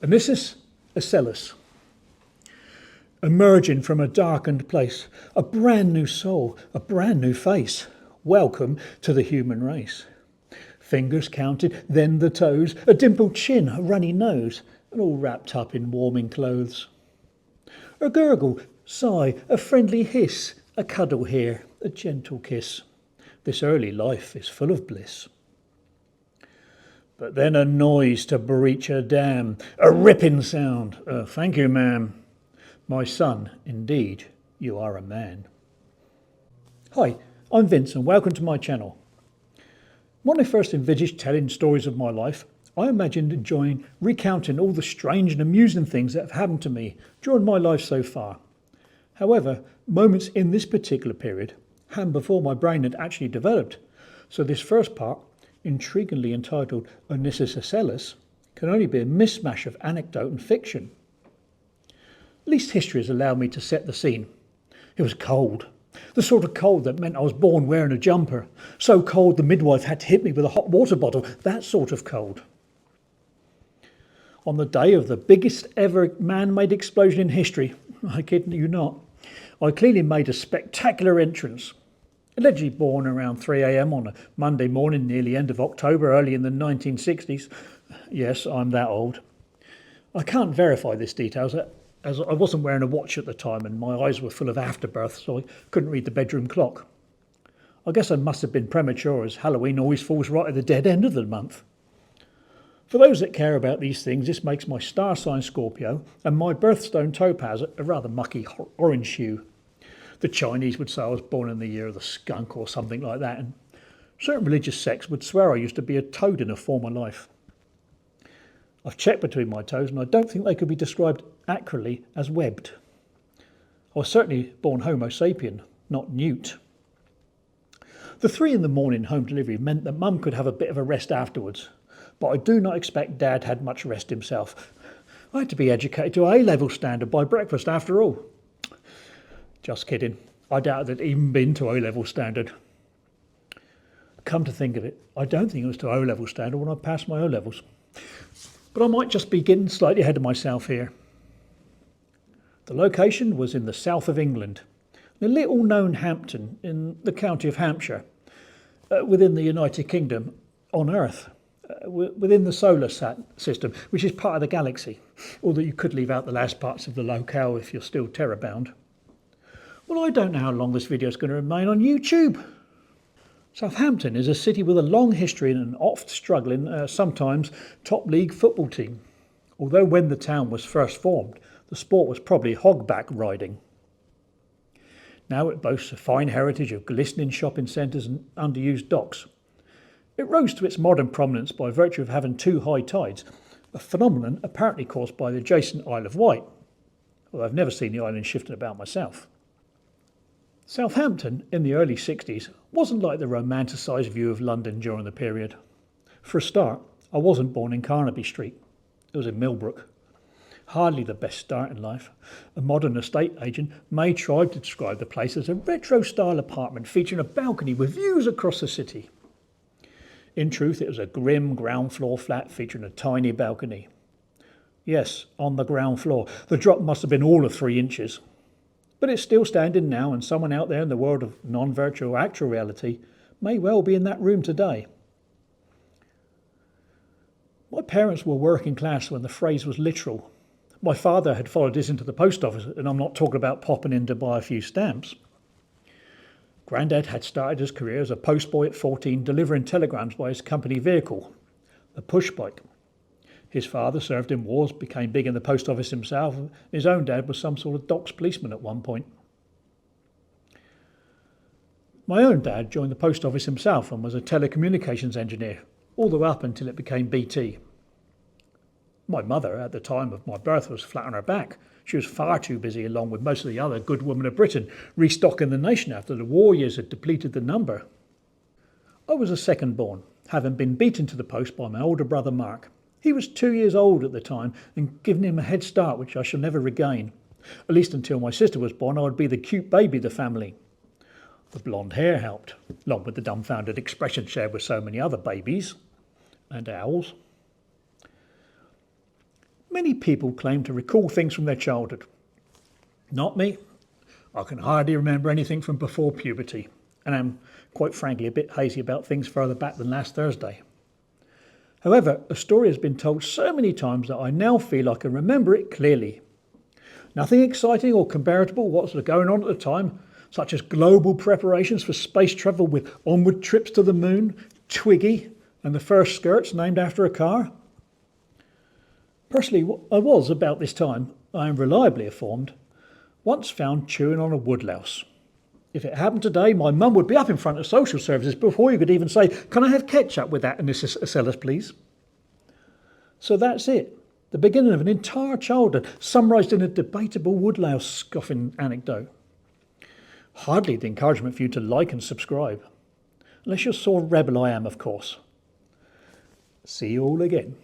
Oniscus Asellus, emerging from a darkened place, a brand new soul, a brand new face. Welcome to the human race. Fingers counted, then the toes, a dimpled chin, a runny nose, and all wrapped up in warming clothes. A gurgle, sigh, a friendly hiss, a cuddle here, a gentle kiss. This early life is full of bliss. But then a noise to breach a dam, a ripping sound. Thank you, ma'am. My son, indeed, you are a man. Hi, I'm Vince and welcome to my channel. When I first envisaged telling stories of my life, I imagined enjoying recounting all the strange and amusing things that have happened to me during my life so far. However, moments in this particular period happened before my brain had actually developed, so this first part, intriguingly entitled Oniscus Asellus, can only be a mishmash of anecdote and fiction. At least history has allowed me to set the scene. It was cold. The sort of cold that meant I was born wearing a jumper. So cold the midwife had to hit me with a hot water bottle. That sort of cold. On the day of the biggest ever man-made explosion in history, I kid you not, I clearly made a spectacular entrance. Allegedly born around 3 a.m. on a Monday morning near the end of October, early in the 1960s. Yes, I'm that old. I can't verify this details, as I wasn't wearing a watch at the time and my eyes were full of afterbirth, so I couldn't read the bedroom clock. I guess I must have been premature, as Halloween always falls right at the dead end of the month. For those that care about these things, this makes my star sign Scorpio and my birthstone topaz a rather mucky orange hue. The Chinese would say I was born in the year of the skunk or something like that, and certain religious sects would swear I used to be a toad in a former life. I've checked between my toes and I don't think they could be described accurately as webbed. I was certainly born Homo sapien, not newt. The 3 in the morning home delivery meant that Mum could have a bit of a rest afterwards, but I do not expect Dad had much rest himself. I had to be educated to A-level standard by breakfast after all. Just kidding. I doubt that even been to O-level standard. Come to think of it, I don't think it was to O-level standard when I passed my O-levels. But I might just be getting slightly ahead of myself here. The location was in the south of England, in a little known Hampton in the county of Hampshire, within the United Kingdom, on Earth, within the solar system, which is part of the galaxy, although you could leave out the last parts of the locale if you're still terror-bound. Well, I don't know how long this video is going to remain on YouTube. Southampton is a city with a long history and an oft struggling, sometimes top league football team. Although when the town was first formed, the sport was probably hogback riding. Now it boasts a fine heritage of glistening shopping centres and underused docks. It rose to its modern prominence by virtue of having 2 high tides, a phenomenon apparently caused by the adjacent Isle of Wight, although I've never seen the island shifting about myself. Southampton in the early 60s wasn't like the romanticised view of London during the period. For a start, I wasn't born in Carnaby Street. It was in Millbrook. Hardly the best start in life. A modern estate agent may try to describe the place as a retro-style apartment featuring a balcony with views across the city. In truth, it was a grim ground floor flat featuring a tiny balcony. Yes, on the ground floor. The drop must have been all of 3 inches. But it's still standing now, and someone out there in the world of non-virtual actual reality may well be in that room today. My parents were working class when the phrase was literal. My father had followed us into the post office, and I'm not talking about popping in to buy a few stamps. Grandad had started his career as a postboy at 14, delivering telegrams by his company vehicle, a push bike. His father served in wars, became big in the post office himself, and his own dad was some sort of docks policeman at one point. My own dad joined the post office himself and was a telecommunications engineer, all the way up until it became BT. My mother, at the time of my birth, was flat on her back. She was far too busy, along with most of the other good women of Britain, restocking the nation after the war years had depleted the number. I was a second born, having been beaten to the post by my older brother Mark. He was 2 years old at the time and given him a head start which I shall never regain. At least until my sister was born, I would be the cute baby of the family. The blonde hair helped, along with the dumbfounded expression shared with so many other babies and owls. Many people claim to recall things from their childhood. Not me. I can hardly remember anything from before puberty, and am, quite frankly, a bit hazy about things further back than last Thursday. However, a story has been told so many times that I now feel I can remember it clearly. Nothing exciting or comparable what was going on at the time, such as global preparations for space travel with onward trips to the moon, Twiggy, and the first skirts named after a car. Personally, I was, about this time, I am reliably informed, once found chewing on a woodlouse. If it happened today, my mum would be up in front of social services before you could even say, "Can I have ketchup with that Oniscus Asellus, please?" So that's it. The beginning of an entire childhood, summarised in a debatable woodlouse scoffing anecdote. Hardly the encouragement for you to like and subscribe. Unless you're sore rebel I am, of course. See you all again.